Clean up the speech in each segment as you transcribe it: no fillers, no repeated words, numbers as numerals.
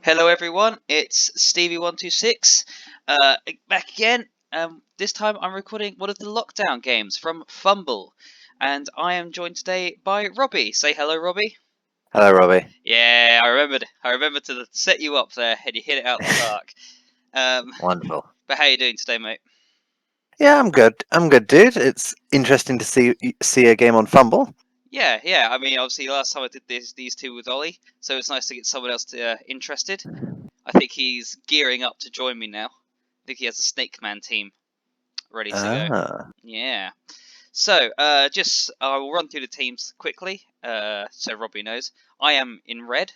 Hello everyone, it's Stevie126, back again. This time I'm recording one of the Lockdown games from Fumbbl, and I am joined today by Robbie. Say hello, Robbie. Hello, Robbie. Yeah, I remembered to set you up there, and you hit it out the park. Wonderful. But how you doing today, mate? Yeah, I'm good. I'm good, dude. It's interesting to see a game on Fumble. Yeah. I mean, obviously last time I did these two with Ollie, so it's nice to get someone else interested. I think he's gearing up to join me now. I think he has a Snake Man team ready to go. Ah, Yeah. So, I will run through the teams quickly, so Robbie knows. I am in red,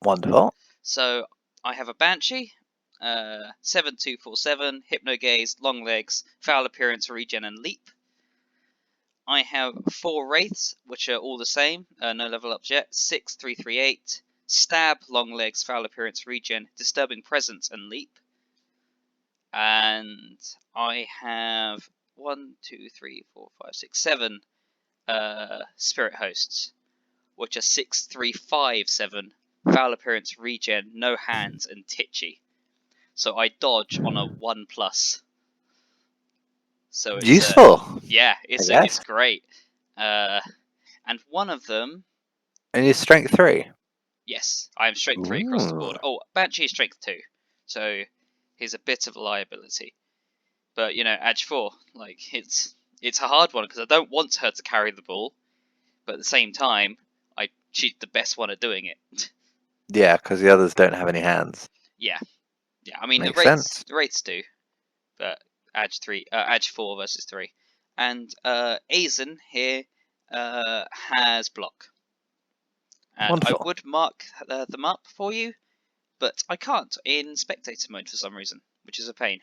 wonderful. so I have a Banshee, 7247, Hypno Gaze, Long Legs, Foul Appearance, Regen, and Leap. I have 4 Wraiths, which are all the same, no level ups yet. 6338, Stab, Long Legs, Foul Appearance, Regen, Disturbing Presence, and Leap. And I have 1, 2, 3, 4, 5, 6, 7 Spirit Hosts, which are 6, 3, 5, 7 Foul Appearance, Regen, No Hands, and Titchy. So I dodge on a 1+. So it's Useful, yeah, I it's guess. great. And one of them, And your strength 3. yes, I am strength 3 across the Ooh. board. Oh, Banshee is strength 2, so he's a bit of a liability. But you know, Edge 4, like it's a hard one because I don't want her to carry the ball, but at the same time, she's the best one at doing it. Yeah, because the others don't have any hands. Yeah. I mean Makes sense. the rates do, but Edge 4 versus 3, and Aizen here has block, and I Wonderful. would mark them up for you, but I can't in spectator mode for some reason, which is a pain.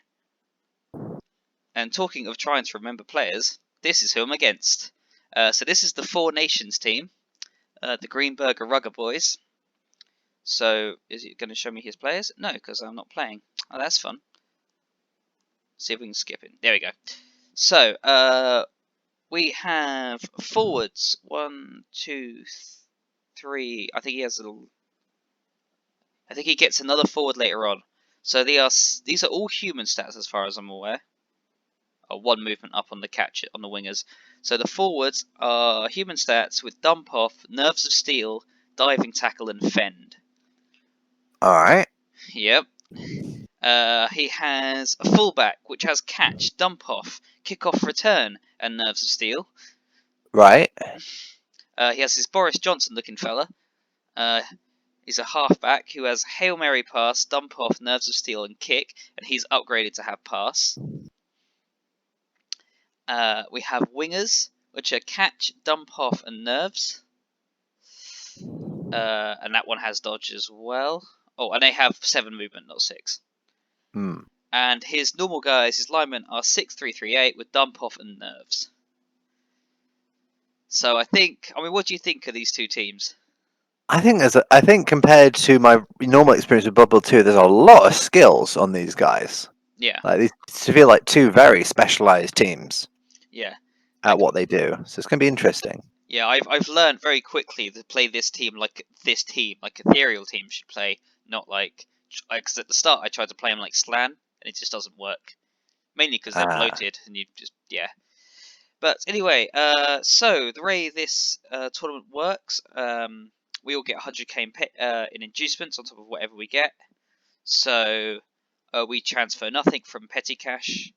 And talking of trying to remember players, this is who I'm against. So this is the Four Nations team, the Greenburger Ruggerboys. So is it going to show me his players? No, because I'm not playing. Oh, that's fun. See if we can skip it. There we go. So we have forwards 1, 2, 3. I think he has a little. I think he gets another forward later on. So these are all human stats as far as I'm aware. 1 movement up on the catch on the wingers. So the forwards are human stats with dump off, nerves of steel, diving tackle, and fend. Alright. Yep. He has a fullback which has catch, dump off, kick off, return, and nerves of steel. Right. He has his Boris Johnson looking fella. He's a halfback who has Hail Mary pass, dump off, nerves of steel, and kick, and he's upgraded to have pass. We have wingers, which are catch, dump off, and nerves. And that one has dodge as well. Oh, and they have 7 movement, not 6. Hmm. And his normal guys, his linemen, are 6-3-3-8 with dump off and nerves. So I mean, what do you think of these two teams? I think compared to my normal experience with Bubble 2, there's a lot of skills on these guys. Yeah, Like these feel like 2 very specialized teams yeah. at Like, what they do. So it's going to be interesting. yeah, I've learned very quickly to play this team, like Ethereal team should play, not like, because at the start I tried to play them like Slan, and it just doesn't work. Mainly because they're Ah, bloated, and you just, yeah. But anyway, so the way this tournament works, we all get 100k in inducements on top of whatever we get. So we transfer nothing from petty cash.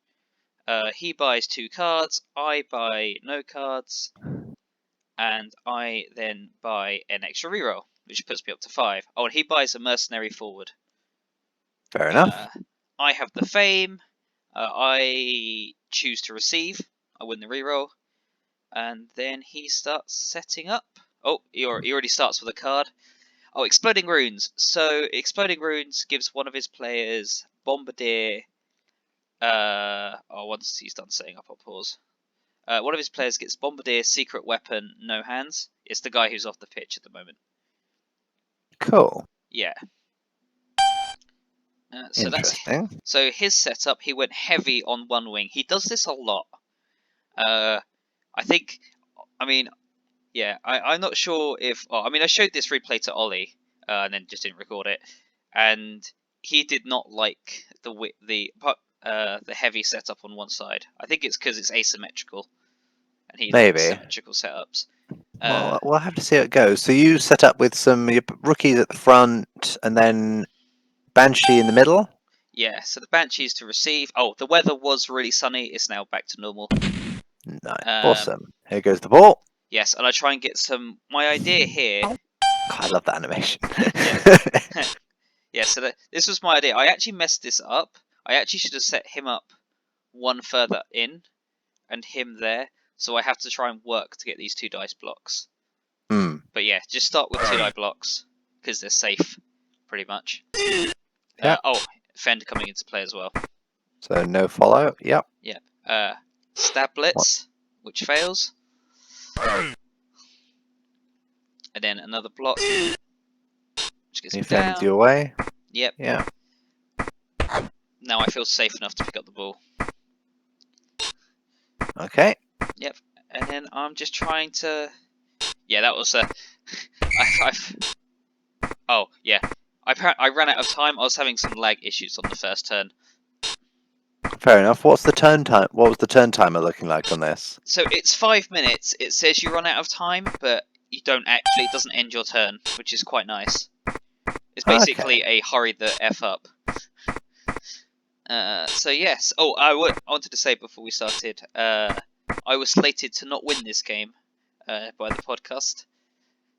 He buys 2 cards, I buy no cards, and I then buy an extra reroll, which puts me up to 5. Oh, and he buys a mercenary forward. fair enough. I have the fame. I choose to receive. I win the reroll. And then he starts setting up. Oh, he already starts with a card. Oh, Exploding Runes. So, Exploding Runes gives one of his players Bombardier. Once he's done setting up, I'll pause. One of his players gets Bombardier, Secret Weapon, No Hands. It's the guy who's off the pitch at the moment. Cool. Yeah. Interesting. So his setup. He went heavy on one wing. He does this a lot. I think. I mean, yeah. I'm not sure if. I mean, I showed this replay to Ollie, and then just didn't record it. and he did not like the heavy setup on one side. I think it's because it's asymmetrical, and he likes Maybe. symmetrical setups. Well, we'll have to see how it goes. So you set up with some your rookies at the front, and then Banshee in the middle. Yeah, so the Banshee's to receive. Oh, the weather was really sunny. It's now back to normal. Nice. Awesome. Here goes the ball. Yes, and I try and get some. My idea here. God, I love that animation. Yeah. Yeah, so this was my idea. I actually messed this up. I actually should have set him up one further in and him there. So I have to try and work to get these 2 dice blocks. But yeah, just start with 2 die blocks because they're safe, pretty much. Yeah. Oh, Fend coming into play as well. So no follow. Yep. Yeah. Stab Blitz, which fails. And then another block, which gets me Defends down. you away. Yep. Yeah. Now I feel safe enough to pick up the ball. Okay. Yep. And then I'm just trying to. Yeah, that was. Oh yeah. I ran out of time. I was having some lag issues on the first turn. Fair enough. What's the turn time? What was the turn timer looking like on this? So it's 5 minutes. It says you run out of time, but you don't actually. It doesn't end your turn, which is quite nice. It's basically a hurry the F up. So yes. Oh, I wanted to say before we started, I was slated to not win this game by the podcast.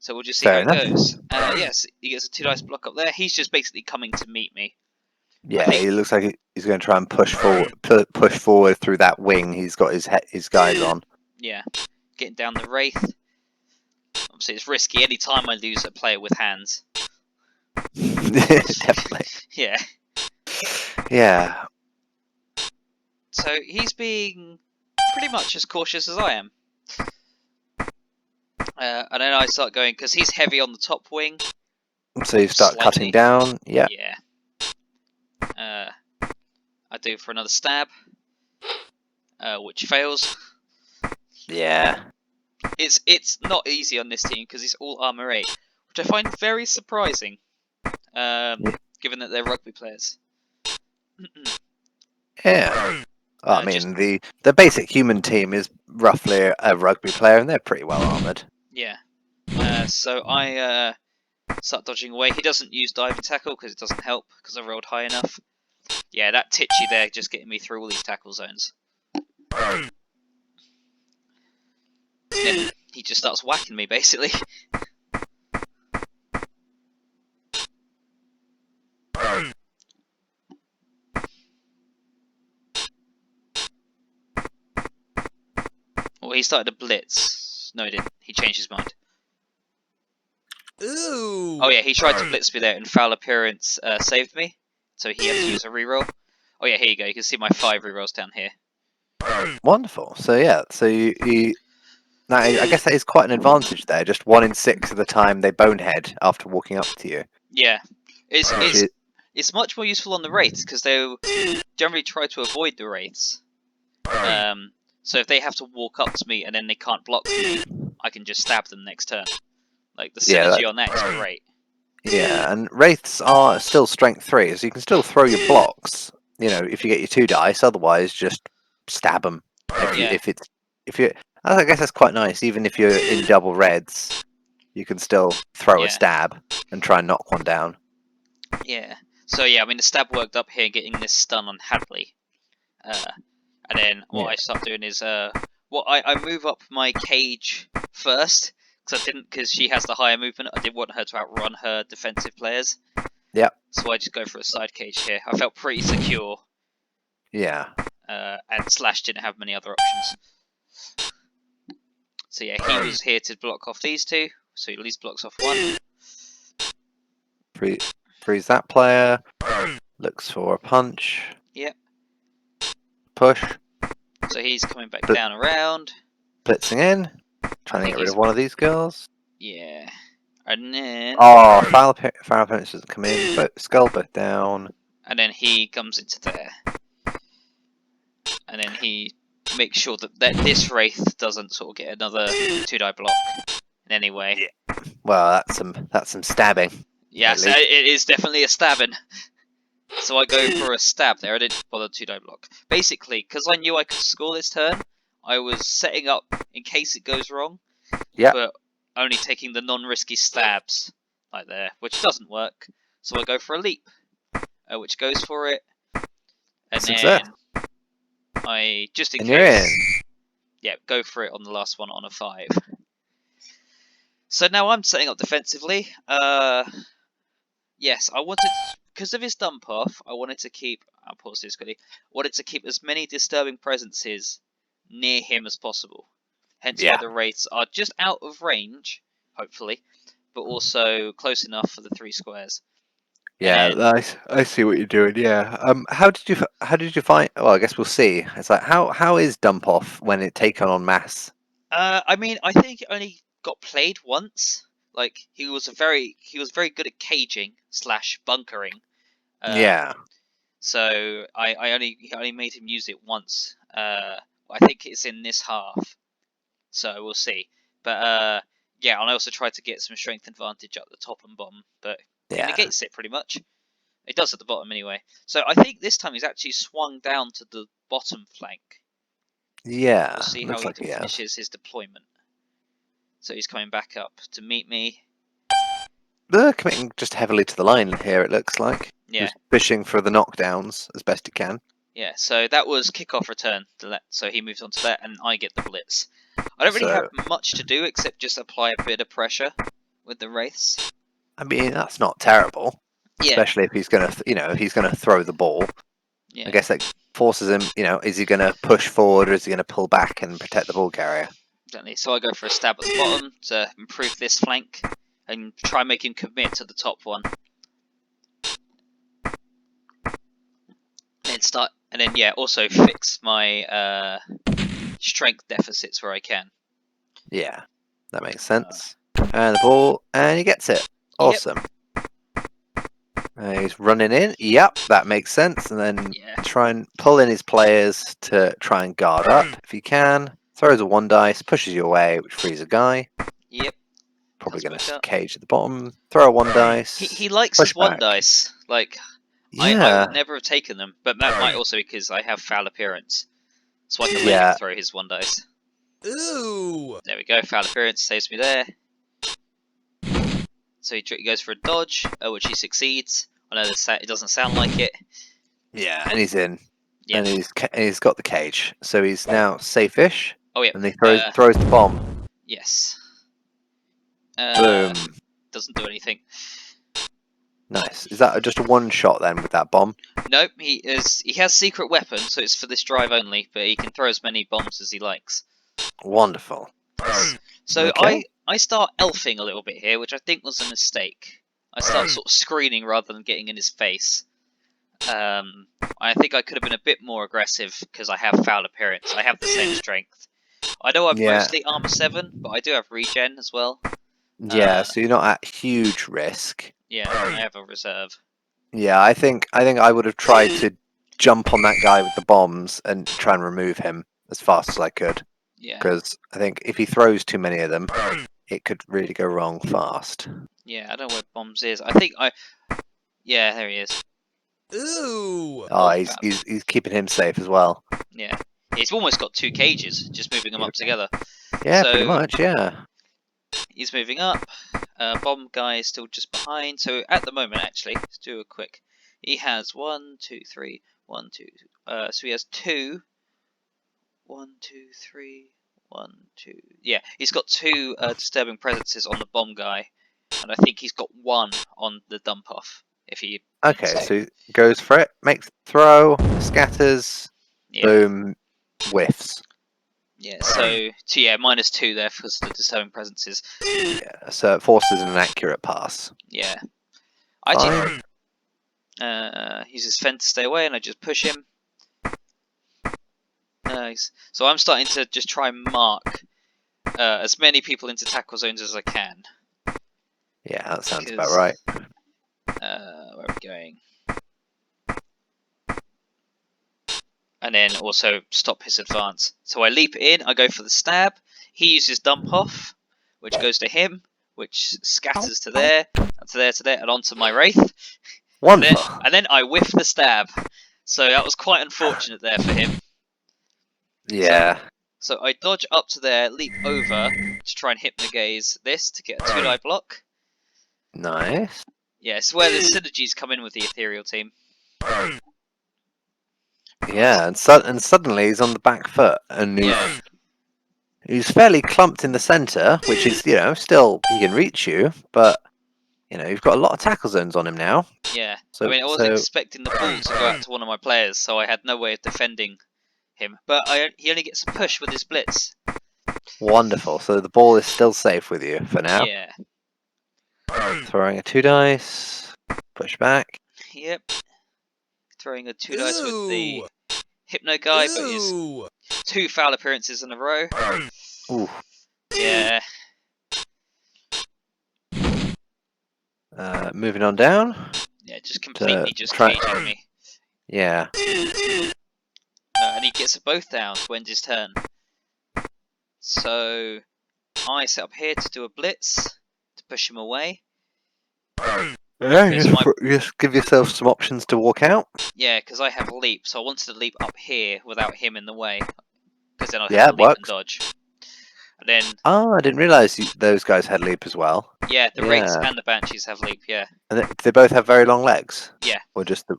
So we'll just see how it goes. Yes, he gets a 2 dice block up there. He's just basically coming to meet me. Yeah, he looks like he's going to try and push forward through that wing. He's got his guys on. Yeah, getting down the Wraith. Obviously, it's risky. Any time I lose a player with hands. Definitely. Yeah. Yeah. So he's being pretty much as cautious as I am. And then I start going, because he's heavy on the top wing. So you start cutting down. Yeah. Yeah. I do for another stab, which fails. Yeah. It's not easy on this team because it's all armor 8, which I find very surprising, given that they're rugby players. Yeah. I mean, the basic human team is roughly a rugby player, and they're pretty well armored. Yeah. So I start dodging away. He doesn't use diving tackle because it doesn't help because I rolled high enough. Yeah, that titchy there just getting me through all these tackle zones. Then he just starts whacking me, basically. Well, he started a blitz. No, he didn't. He changed his mind. Ooh. Oh yeah, he tried to blitz me there, and foul appearance saved me. So he had to use a reroll. Oh yeah, here you go. You can see my 5 rerolls down here. Wonderful. So yeah, so you now I guess that is quite an advantage there. Just 1 in 6 of the time they bonehead after walking up to you. Yeah, it's much more useful on the wraiths because they generally try to avoid the wraiths. So if they have to walk up to me and then they can't block me, I can just stab them next turn. Like the synergy on that is great. Yeah, and wraiths are still strength 3, so you can still throw your blocks. You know, if you get your 2 dice. Otherwise, just stab them. If you, I guess that's quite nice. Even if you're in double reds, you can still throw a stab and try and knock one down. Yeah. So yeah, I mean the stab worked up here, getting this stun on Hadley. And then what I start doing is I move up my cage first because she has the higher movement. I didn't want her to outrun her defensive players. Yeah. So I just go for a side cage here. I felt pretty secure. Yeah. And Slash didn't have many other options. So yeah, he was here to block off these 2. So he at least blocks off 1. Freeze that player. Looks for a punch. Yep. Push. So he's coming back down around. Blitzing in. Trying to get rid of one of these girls. Yeah. And then... Oh, foul appearance doesn't come in, but skull both down. And then he comes into there. And then he makes sure that this Wraith doesn't sort of get another 2 die block in any way. Yeah. Well, that's some stabbing. Yes, least. it is definitely a stabbing. So I go for a stab there. I didn't bother to die block. Basically, because I knew I could score this turn, I was setting up in case it goes wrong. Yep. But only taking the non-risky stabs, like there, which doesn't work. So I go for a leap, which goes for it. And Success. then I, just in And case... you're in. Yeah, go for it on the last one on a 5. So now I'm setting up defensively. Yes, I wanted, because of his dump off, I wanted to keep, I'll pause this quickly, wanted to keep as many disturbing presences near him as possible. Hence why Yeah. the wraiths are just out of range, hopefully, but also close enough for the 3 squares. Yeah, And I see what you're doing. Yeah. How did you find? Well, I guess we'll see. It's like how is dump off when it taken on mass? I mean, I think it only got played once. Like he was very good at caging / bunkering. Yeah. So I only made him use it once. I think it's in this half. So we'll see. But yeah, and I also tried to get some strength advantage up the top and bottom, but he Yeah. negates it pretty much. It does at the bottom anyway. So I think this time he's actually swung down to the bottom flank. Yeah. We'll see how Looks he like he has. finishes his deployment. So he's coming back up to meet me. They're committing just heavily to the line here. It looks like. Yeah. He's fishing for the knockdowns as best he can. Yeah, so that was kickoff return. So he moves on to that, and I get the blitz. I don't really So- have much to do except just apply a bit of pressure with the wraiths. I mean, that's not terrible. Yeah, Especially if he's gonna, if he's gonna throw the ball. yeah. I guess that forces him. Is he gonna push forward or is he gonna pull back and protect the ball carrier? Exactly. So I go for a stab at the bottom to improve this flank and try and make him commit to the top one. And then yeah, also fix my strength deficits where I can. Yeah, that makes sense. And the ball, and he gets it. Awesome. He's running in. Yep, that makes sense. And then Yeah. try and pull in his players to try and guard up if he can. Throws a 1 dice, pushes you away, which frees a guy. Yep. Probably That's going worked to out. cage at the bottom. Throw a 1 dice. He likes push his 1 back. dice. Like Yeah. I would never have taken them, but that might also be because I have foul appearance, so I can let him throw his 1 dice. Ooh! There we go. Foul appearance saves me there. So he goes for a dodge, which he succeeds. I know it doesn't sound like it. Yeah, and he's in. Yeah. And he's got the cage, so he's now safe-ish. Oh yeah. And he throws the bomb. Yes. Boom. Doesn't do anything. Nice. Is that just a 1 shot then with that bomb? Nope. He has secret weapon, so it's for this drive only. But he can throw as many bombs as he likes. Wonderful. So Okay. I start elfing a little bit here, which I think was a mistake. I start sort of screening rather than getting in his face. I think I could have been a bit more aggressive because I have foul appearance. I have the same strength. I know I'm mostly armor 7, but I do have regen as well. Yeah, so you're not at huge risk. Yeah, I have a reserve. Yeah, I think I would have tried to jump on that guy with the bombs and try and remove him as fast as I could. Yeah. Because I think if he throws too many of them, it could really go wrong fast. Yeah, I don't know where bombs is. I think yeah, there he is. Ooh! Oh, he's keeping him safe as well. Yeah. He's almost got 2 cages, just moving them up together. Yeah, So, pretty much, yeah. He's moving up. Bomb guy is still just behind. So at the moment, actually, let's do a quick. He has 1, 2, 3, 1, 2. So he has 2. 1, 2, 3, 1, 2. Yeah, he's got 2 disturbing presences on the bomb guy, and I think he's got 1 on the dump off. If he. Okay, so he goes for it, makes the throw, scatters, Yeah. boom, whiffs. Yeah. So yeah, -2 there for the disturbing presences. Yeah, so it forces an accurate pass. Yeah. I actually uses fend to stay away, and I just push him. Nice. So I'm starting to just try and mark as many people into tackle zones as I can. Yeah, that sounds about right. Where are we going? And then also stop his advance. So I leap in, I go for the stab. He uses dump off, which goes to him, which scatters to there. to there, and onto my Wraith. Wonderful. And then I whiffed the stab. So that was quite unfortunate there for him. Yeah. So I dodge up to there, leap over to try and hypnogaze this to get a 2-die block. Nice. Yeah, it's where the synergies come in with the Ethereal team. Yeah, and suddenly he's on the back foot, and he's fairly clumped in the centre, which is, still he can reach you, but you've got a lot of tackle zones on him now. Yeah, So, I wasn't expecting the ball to go out to one of my players, so I had no way of defending him. But he only gets a push with his blitz. Wonderful. So the ball is still safe with you for now. Yeah. Throwing a 2 dice. Push back. Yep. Throwing a 2 dice with the Hypno guy, but he's 2 foul appearances in a row. Ooh. Yeah. Moving on down. Yeah, just completely caging me. Yeah. And he gets both down to end his turn. So I set up here to do a blitz to push him away. Yeah, just give yourself some options to walk out. Yeah, because I have leap, so I wanted to leap up here without him in the way. Because then I Yeah, have to leap and works. dodge. And then Oh, I didn't realise those guys had leap as well. yeah, the Wraiths and the Banshees have leap. Yeah. And they both have very long legs. Yeah. Or just the.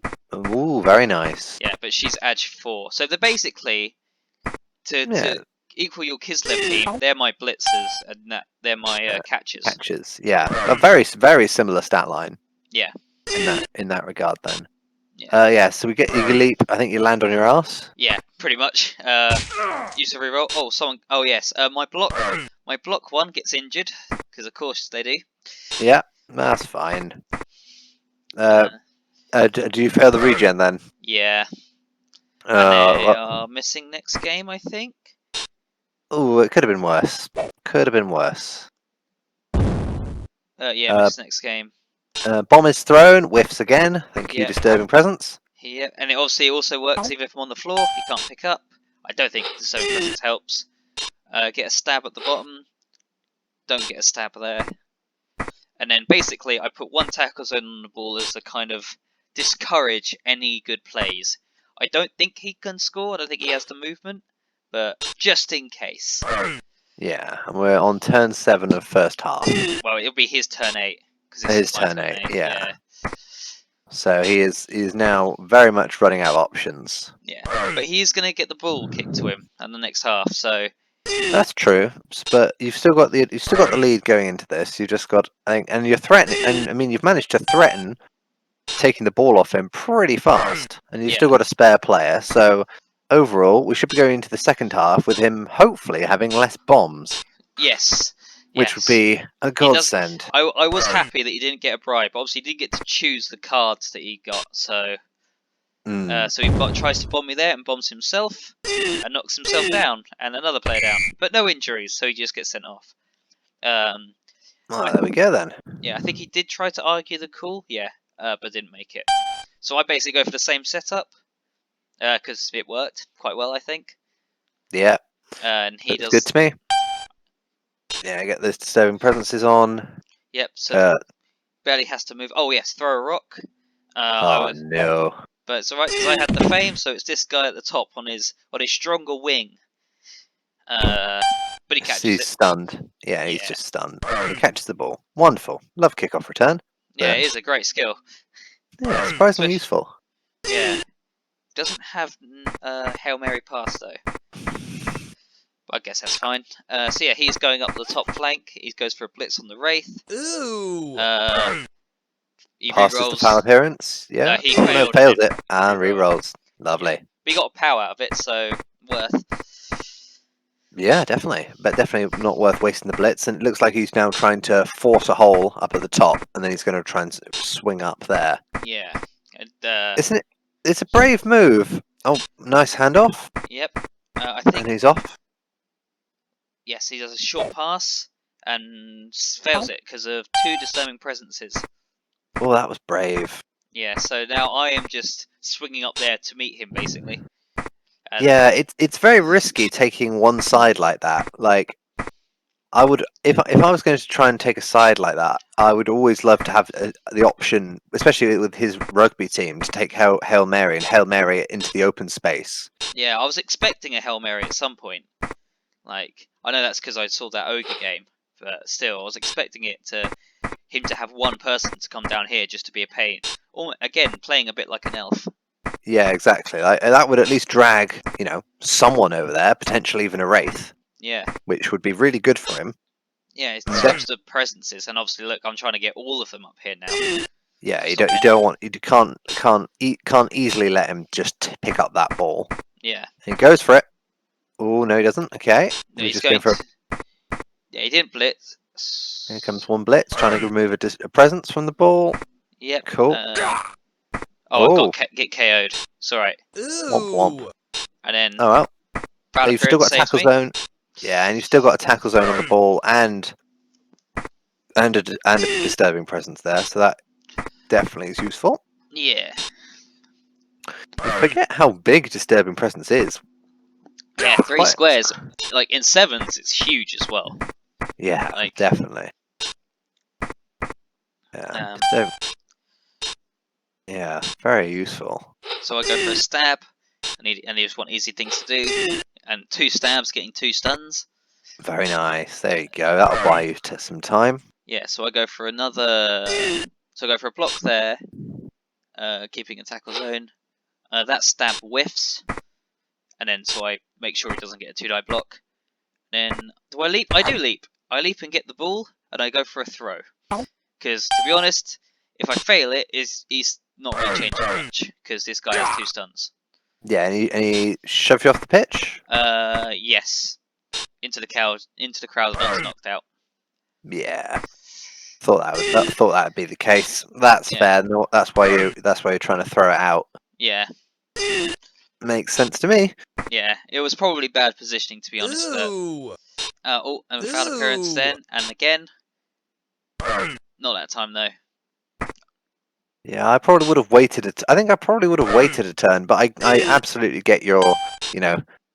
Ooh, very nice. Yeah, but she's edge 4, so they're basically to equal your Kislev team. They're my blitzers, and they're my catchers. Catches, yeah, a very very similar stat line. Yeah. In that regard, then. Yeah. So you leap. I think you land on your ass. Yeah, pretty much. Use a reroll. Oh, someone. Oh yes. My block 1 gets injured because of course they do. Yeah, that's fine. Do you fail the regen then? Yeah. And they are missing next game, I think. Oh, it could have been worse. Could have been worse. Yeah, miss next game. Bomb is thrown. Whiffs again. Thank you, Disturbing Presence. Yeah, and it obviously also works even if I'm on the floor. He can't pick up. I don't think Disturbing Presence helps. Get a stab at the bottom. Don't get a stab there. And then basically I put 1 tackle zone on the ball as a kind of discourage any good plays. I don't think he can score. I don't think he has the movement. But just in case. Yeah, and we're on turn 7 of first half. Well, it'll be his turn 8. His turn 8, yeah. So he is now very much running out of options. Yeah, but he's going to get the ball kicked to him in the next half. So that's true, but you've still got the lead going into this. You just got, and you're threatening, and I mean you've managed to threaten taking the ball off him pretty fast, and you've still got a spare player. So overall, we should be going into the second half with him hopefully having less bombs. Yes. Which would be a godsend. I was happy that he didn't get a bribe. Obviously, he didn't get to choose the cards that he got. So, so he tries to bomb me there and bombs himself and knocks himself down and another player down, but no injuries, so he just gets sent off. Well, there we go then. Yeah, I think he did try to argue the call, but didn't make it. So I basically go for the same setup because it worked quite well, I think. Yeah. And he does. Good to me. Yeah, I get those Disturbing Presences on. Yep, so barely has to move. Oh yes, throw a rock. No. But it's alright because I had the fame, so it's this guy at the top on his stronger wing. But he catches it. He's stunned. Yeah, he's just stunned. He catches the ball. Wonderful. Love kickoff return. Yeah, it is a great skill. Yeah, surprisingly useful. Yeah. Doesn't have Hail Mary pass though. I guess that's fine. So yeah, he's going up the top flank. He goes for a blitz on the Wraith. Ooh. He passes the foul appearance. Yeah. No, he fails it and re-rolls. Lovely. But he got a power out of it, so worth. Yeah, definitely. But definitely not worth wasting the blitz. And it looks like he's now trying to force a hole up at the top, and then he's going to try and swing up there. Yeah. And, isn't it? It's a brave move. Oh, nice handoff. Yep. I think. And he's off. Yes, he does a short pass and fails it because of 2 Disturbing Presences. Oh, that was brave. Yeah, so now I am just swinging up there to meet him, basically. And yeah, it's very risky taking one side like that. Like, I would, if I was going to try and take a side like that, I would always love to have the option, especially with his rugby team, to take Hail Mary and Hail Mary it into the open space. Yeah, I was expecting a Hail Mary at some point. Like, I know that's because I saw that Ogre game, but still, I was expecting him to have one person to come down here just to be a pain. Or, again, playing a bit like an elf. Yeah, exactly. Like, that would at least drag, someone over there, potentially even a Wraith. Yeah. Which would be really good for him. Yeah, it stops the presences, and obviously, look, I'm trying to get all of them up here now. Yeah, you can't easily let him just pick up that ball. Yeah. He goes for it. Oh no, he doesn't. Okay, No, he's just going for. Yeah, he didn't blitz. Here comes one blitz, trying to remove a presence from the ball. Yep. Cool. I get KO'd. It's alright. Womp womp. And then. Oh well. Proud You've still got a tackle zone. Yeah, and you've still got a tackle zone on the ball and a disturbing presence there, so that definitely is useful. Yeah. You forget how big disturbing presence is. Yeah, 3 squares. Like in 7s, it's huge as well. Yeah, like, definitely. Yeah, yeah, very useful. So I go for a stab. I just want easy things to do. And 2 stabs, getting 2 stuns. Very nice. There you go. That'll buy you some time. Yeah, so I go for another. So I go for a block there, keeping a tackle zone. That stab whiffs, and then so I make sure he doesn't get a 2-die block. Then do I leap? I do leap. I leap and get the ball, and I go for a throw. Because to be honest, if I fail it, he's not really changing much. Because this guy has 2 stuns. Yeah, and he shove you off the pitch. Yes, into the crowd, and I was knocked out. Yeah, thought that would be the case. That's fair. No, that's why you're trying to throw it out. Yeah. Makes sense to me. Yeah, it was probably bad positioning, to be honest. And foul appearance then, and again. Not that time though. Yeah, I probably would have waited. I think I probably would have waited a turn, but I absolutely get your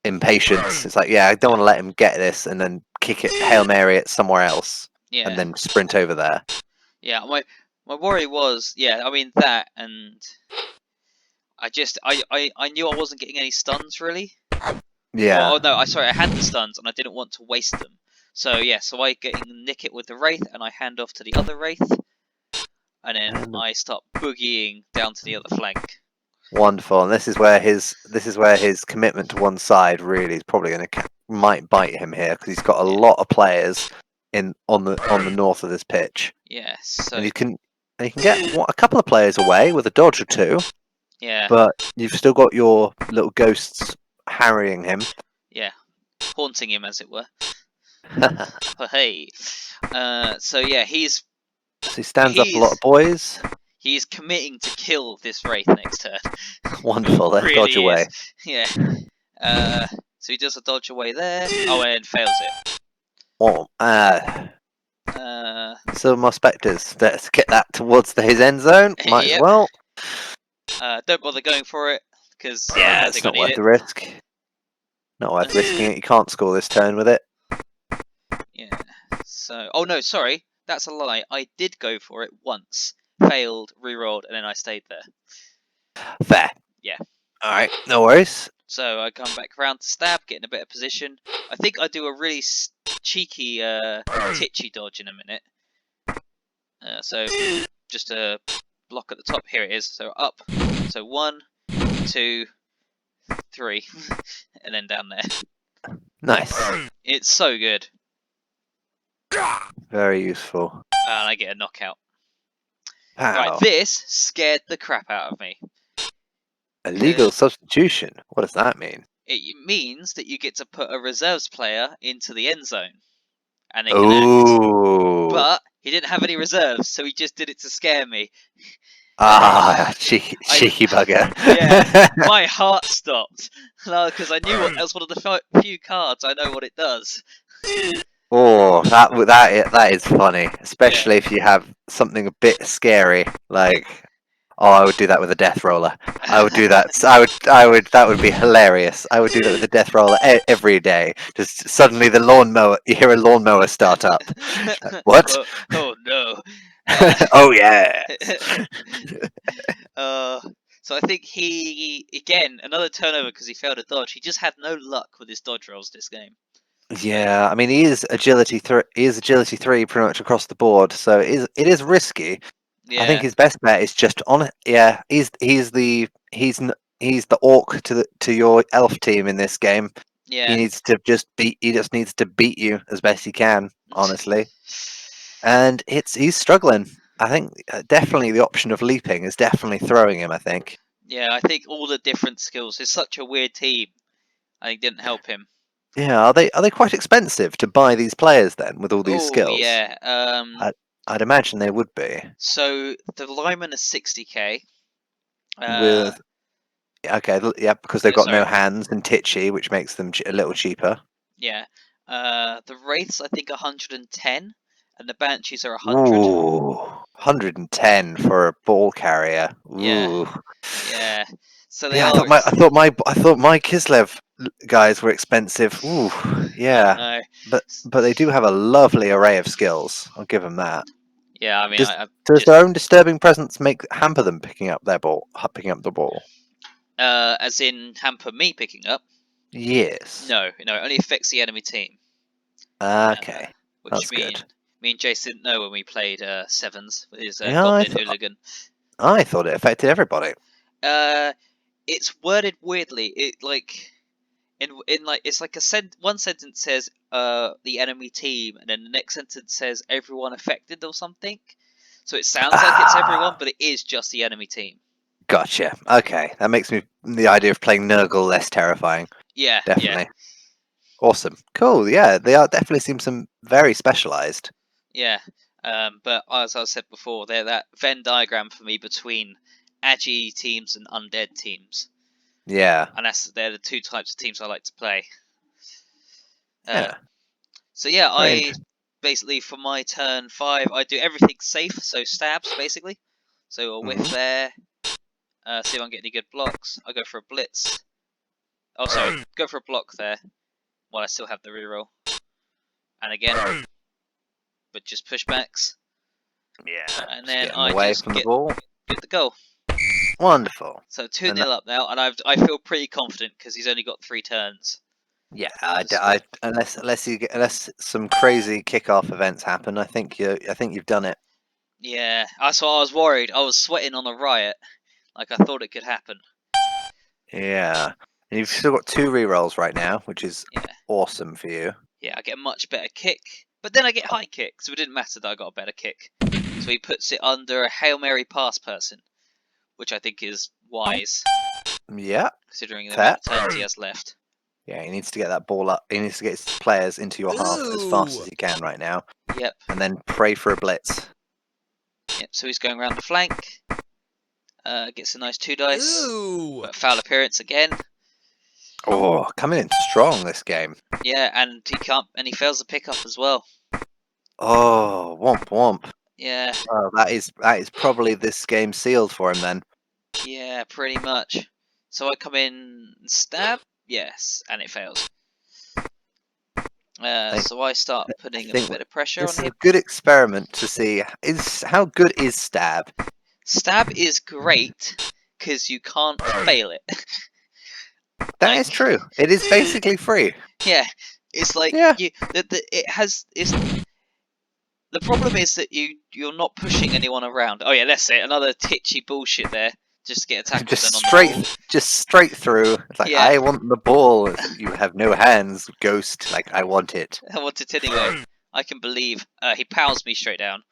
impatience. It's like, yeah, I don't want to let him get this and then kick it Hail Mary it somewhere else, and then sprint over there. Yeah, my worry was, I mean that, and I knew I wasn't getting any stuns really. Yeah. Oh no, I had the stuns and I didn't want to waste them. So yeah, so I nick it with the Wraith and I hand off to the other Wraith, and then I start boogieing down to the other flank. Wonderful, and this is where his commitment to one side really is probably might bite him here, because he's got a lot of players on the north of this pitch. Yes, so and he can get a couple of players away with a dodge or two. Yeah. But you've still got your little ghosts harrying him. Yeah, haunting him, as it were. Hey. So yeah, he stands up a lot of boys. He's committing to kill this Wraith next turn. Wonderful, let's really dodge away. Yeah. So he does a dodge away there. Oh, and fails it. Oh, Silvermarsh Spectres. Let's get that towards his end zone. Might as well. Don't bother going for it, because it's not worth the risk. Not worth risking it. You can't score this turn with it. Yeah. So, oh no, sorry, that's a lie. I did go for it once, failed, rerolled, and then I stayed there. Fair. Yeah. All right, no worries. So I come back around to stab, get in a better position. I think I do a really cheeky titchy dodge in a minute. So just a block at the top. Here it is. So up. So 1, 2, 3, and then down there. Nice. It's so good. Very useful. And I get a knockout. Wow. Right, this scared the crap out of me. Illegal substitution. What does that mean? It means that you get to put a reserves player into the end zone, and they can act. But he didn't have any reserves, so he just did it to scare me. Ah, cheeky bugger. Yeah, my heart stopped because I knew that was one of the few cards I know what it does. Oh, that is funny, especially if you have something a bit scary like Oh, I would do that with a death roller. I would do that. I would. That would be hilarious. I would do that with a death roller every day. Just suddenly the lawnmower. You hear a lawnmower start up. What? Oh no. Oh yeah. So I think he again another turnover because he failed a dodge. He just had no luck with his dodge rolls this game. Yeah, I mean he is agility 3. He is agility 3 pretty much across the board. So it is risky. Yeah. I think his best bet is just on. Yeah, he's the orc to your elf team in this game. Yeah. He needs to just beat. He just needs to beat you as best he can, honestly. And he's struggling. I think definitely the option of leaping is definitely throwing him. I think. Yeah, I think all the different skills. It's such a weird team. I think didn't help him. Yeah, are they quite expensive to buy these players then with all these Oh skills? yeah. I'd imagine they would be. So the lineman is 60k. With okay, yeah, because they've got no sorry. hands and titchy, which makes them a little cheaper. Yeah. The wraiths I think 110, and the banshees are 100. Ooh, 110 for a ball carrier. Ooh. Yeah. So they Yeah, are. I thought my Kislev guys were expensive. Ooh, yeah. No. But they do have a lovely array of skills. I'll give them that. Yeah, I mean, Does, I does just their own disturbing presence hamper them picking up the ball? as in hamper me picking up. Yes. No, it only affects the enemy team. Okay, Which that's good. Me and Jason didn't know when we played Sevens with his Yeah, Goblin Hooligan. I thought it affected everybody. It's worded weirdly. It like in like it's like one sentence says the enemy team, and then the next sentence says everyone affected or something. So it sounds like it's everyone, but it is just the enemy team. Gotcha. Okay, that makes the idea of playing Nurgle less terrifying. Yeah, Definitely. yeah. Awesome. Cool. Yeah, they definitely seem some very specialized. Yeah. But as I said before, they're that Venn diagram for me between Agi teams and undead teams. Yeah. And they're the two types of teams I like to play. Yeah. So yeah, Very I basically for my turn 5, I do everything safe, so stabs basically. So a whiff there. See if I can get any good blocks. I go for a blitz. Oh, sorry, go for a block there. While I still have the reroll. And again, but just pushbacks. Yeah. And then get I away just from get the ball. the goal. Wonderful. So 2-0 up now, and I feel pretty confident because he's only got 3 turns. Yeah, unless some crazy kickoff events happen, I think you've done it. Yeah, that's why I was worried. I was sweating on a riot, like I thought it could happen. Yeah, and you've still got 2 rerolls right now, which is awesome for you. Yeah, I get a much better kick, but then I get high kick, so it didn't matter that I got a better kick. So he puts it under a Hail Mary pass person, which I think is wise. Yeah, considering the amount of turns he has left. Yeah, he needs to get that ball up. He needs to get his players into your half as fast as he can right now. Yep. And then pray for a blitz. Yep, so he's going around the flank. Gets a nice 2 dice. Ooh. But foul appearance again. Oh, coming in strong this game. Yeah, and he fails the pickup as well. Oh, womp womp. Yeah. Oh, that is probably this game sealed for him then. Yeah, pretty much. So I come in and stab. Yes, and it fails. So I start putting a bit of pressure on him. This is a good experiment to see how good is stab. Stab is great because you can't fail it. That is true. It is basically free. Yeah, it's like the problem is that you're not pushing anyone around. Oh yeah, that's it. Another titchy bullshit there. Just to get attacked. Just straight through. It's like I want the ball. You have no hands, ghost. Like I want it. I want it anyway. I can believe. He powers me straight down.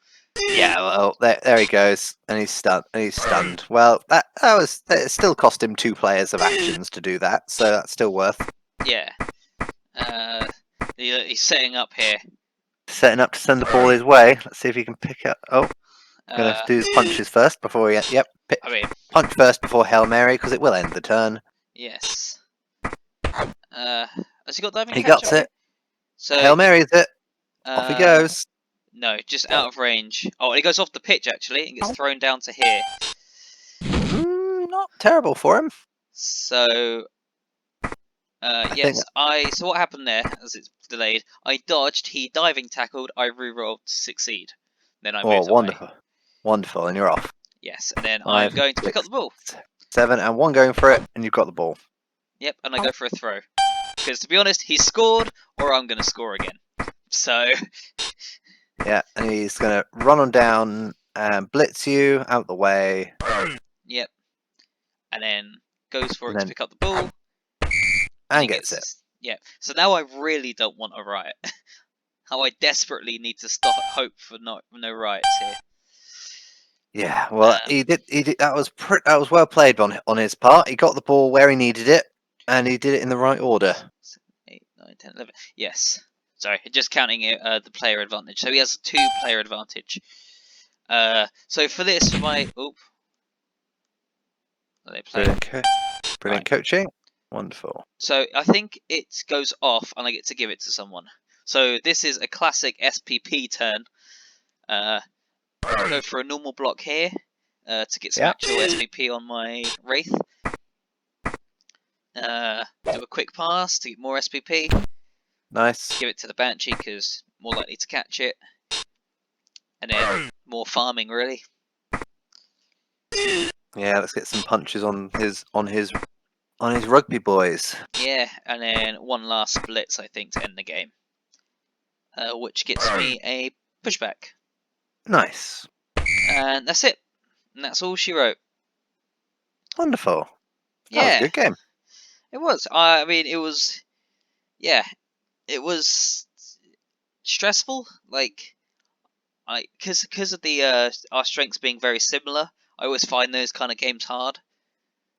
Yeah, well, there he goes, and he's stunned. Well, that still cost him 2 players of actions to do that, so that's still worth. Yeah. He's setting up here. Setting up to send the ball his way. Let's see if he can pick up. Oh, gonna have to do his punches first before he. Yep. Punch first before Hail Mary because it will end the turn. Yes. Has he got diving? He got it. So Hail Mary is it? Off he goes. No, just out of range. Oh, and he goes off the pitch actually and gets thrown down to here. not terrible for him. So, think- so what happened there, as it's delayed, I dodged, he diving tackled, I rerolled to succeed. Then I moved wonderful. away. Wonderful, and you're off. Yes, and then I'm 5, going to pick up 6, the ball. 7, and 1 going for it, and you've got the ball. Yep, and I go for a throw. Because to be honest, he scored, or I'm going to score again. So, Yeah, and he's going to run on down and blitz you out the way. yep. And then goes for And it to then- pick up the ball. And he gets it. Yeah, so now I really don't want a riot. How I desperately need to hope for no riots here. Yeah, well, he did. That was well played on his part. He got the ball where he needed it, and he did it in the right order. 7, 8, 9, 10, 11. Yes. Sorry, just counting it, the player advantage. So he has 2 player advantage. So for this, for my are they playing? Brilliant coaching. Wonderful. So I think it goes off, and I get to give it to someone. So this is a classic SPP turn. Go for a normal block here to get some actual SPP on my Wraith. Do a quick pass to get more SPP. Nice. Give it to the Banshee because more likely to catch it. And then more farming, really. Yeah, let's get some punches on his rugby boys. Yeah, and then one last blitz, I think, to end the game. Which gets me a pushback. Nice. And that's it. And that's all she wrote. Wonderful. That was Yeah. a good game. It was. I mean, it was. Yeah. It was stressful. Like, because of the our strengths being very similar, I always find those kind of games hard.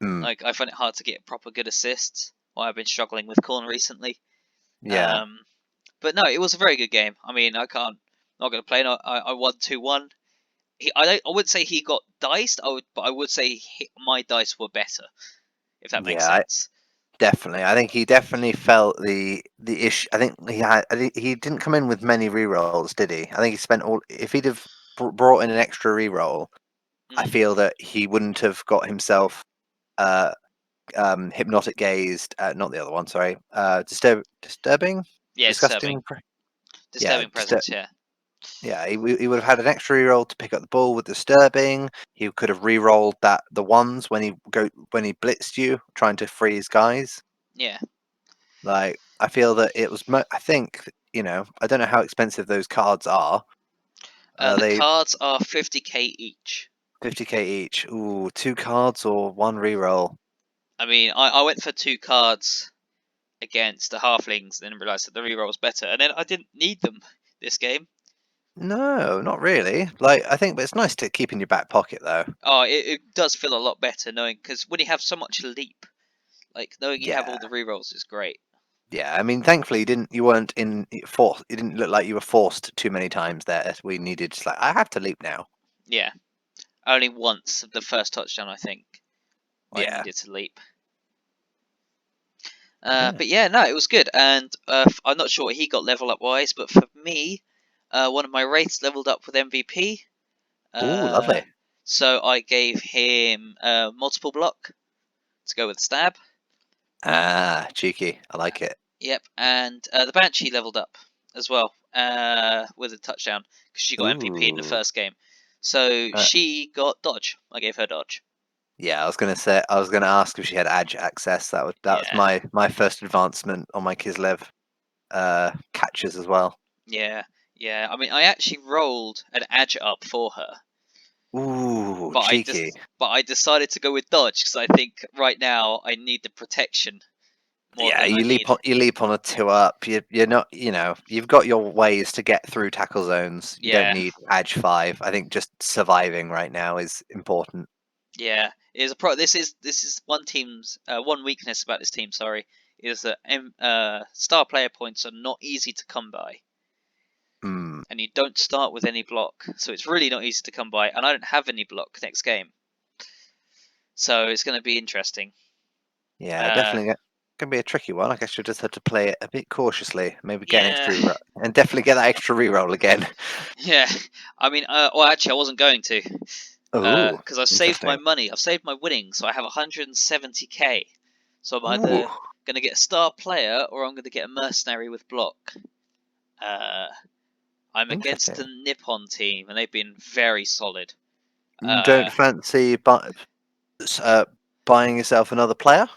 Like, I find it hard to get proper good assists. Why I've been struggling with Corn recently. Yeah. But no, it was a very good game. I mean, not going to play. I won 2-1. I wouldn't say he got diced. But I would say my dice were better, if that makes sense. Definitely. I think he definitely felt the issue. I think he didn't come in with many rerolls, did he? I think he spent all. If he'd have brought in an extra reroll, I feel that he wouldn't have got himself hypnotic gazed. Not the other one. Sorry. Disturbing. Yeah, Disgusting. Disturbing presence. Yeah. Yeah, he would have had an extra reroll to pick up the ball with disturbing. He could have re-rolled the ones when he blitzed you, trying to freeze guys. Yeah. Like, I feel that it was. I think I don't know how expensive those cards are. The cards are 50k each. 50k each. Ooh, 2 cards or 1 reroll. I mean, I went for 2 cards against the halflings, and then realised that the reroll was better, and then I didn't need them this game. No, not really. Like, I think, but it's nice to keep in your back pocket, though. Oh, it does feel a lot better knowing, because when you have so much leap, like knowing you have all the rerolls is great. Yeah, I mean, thankfully you weren't forced. It didn't look like you were forced too many times there. We needed just like, I have to leap now. Yeah, only once the first touchdown, I think. I Yeah. needed to leap. But yeah, no, it was good, and I'm not sure what he got level up wise, but for me, one of my wraiths leveled up with MVP. Ooh, lovely. So I gave him multiple block to go with stab. Ah, cheeky. I like it. Yep, and the Banshee leveled up as well with a touchdown because she got MVP in the first game. So she got dodge. I gave her dodge. Yeah, I was gonna ask if she had edge access. That was my first advancement on my Kislev catches as well. Yeah. I mean, I actually rolled an edge up for her. Ooh, but cheeky. But I decided to go with dodge because I think right now I need the protection. You leap on a 2-up. You're not, you've got your ways to get through tackle zones. You don't need edge 5. I think just surviving right now is important. Yeah, this is one weakness about this team. Sorry, is that star player points are not easy to come by, and you don't start with any block, so it's really not easy to come by. And I don't have any block next game, so it's going to be interesting. Yeah, definitely going to be a tricky one. I guess you'll just have to play it a bit cautiously. Maybe get an extra reroll, and definitely get that extra reroll again. Yeah, I mean, well, actually, I wasn't going to. Oh, because I've saved my money. I've saved my winnings, so I have 170k. So I'm either going to get a star player or I'm going to get a mercenary with block. I'm against the Nippon team, and they've been very solid. Don't fancy buying yourself another player?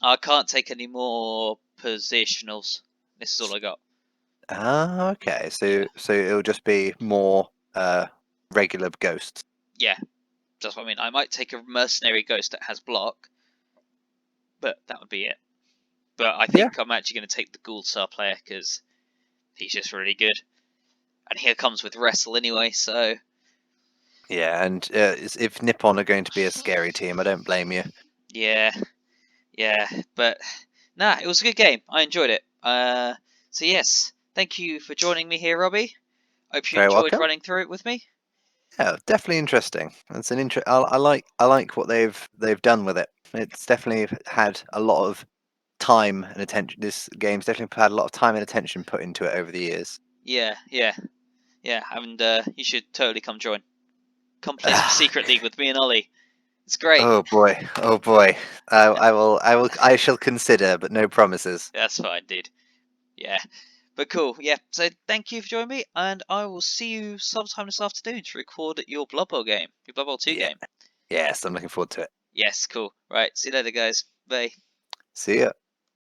I can't take any more positionals. This is all I got. Ah, okay. So it'll just be more regular ghosts. Yeah, that's what I mean. I might take a mercenary ghost that has block, but that would be it. But I think I'm actually going to take the Ghoul Star player because he's just really good. And he comes with Wrestle anyway, so... Yeah, and if Nippon are going to be a scary team, I don't blame you. Yeah, but... Nah, it was a good game. I enjoyed it. So yes, thank you for joining me here, Robbie. Hope you enjoyed running through it with me. Yeah, definitely interesting. It's an I like what they've done with it. It's definitely had a lot of time and attention. This game's definitely had a lot of time and attention put into it over the years. Yeah, and you should totally come join. Come play some Secret League with me and Ollie. It's great. Oh boy. I shall consider, but no promises. That's fine, dude. Yeah. But cool, yeah. So thank you for joining me, and I will see you sometime this afternoon to record your Blood Bowl game, your Blood Bowl 2 game. Yes, I'm looking forward to it. Yes, cool. Right, see you later, guys. Bye. See ya.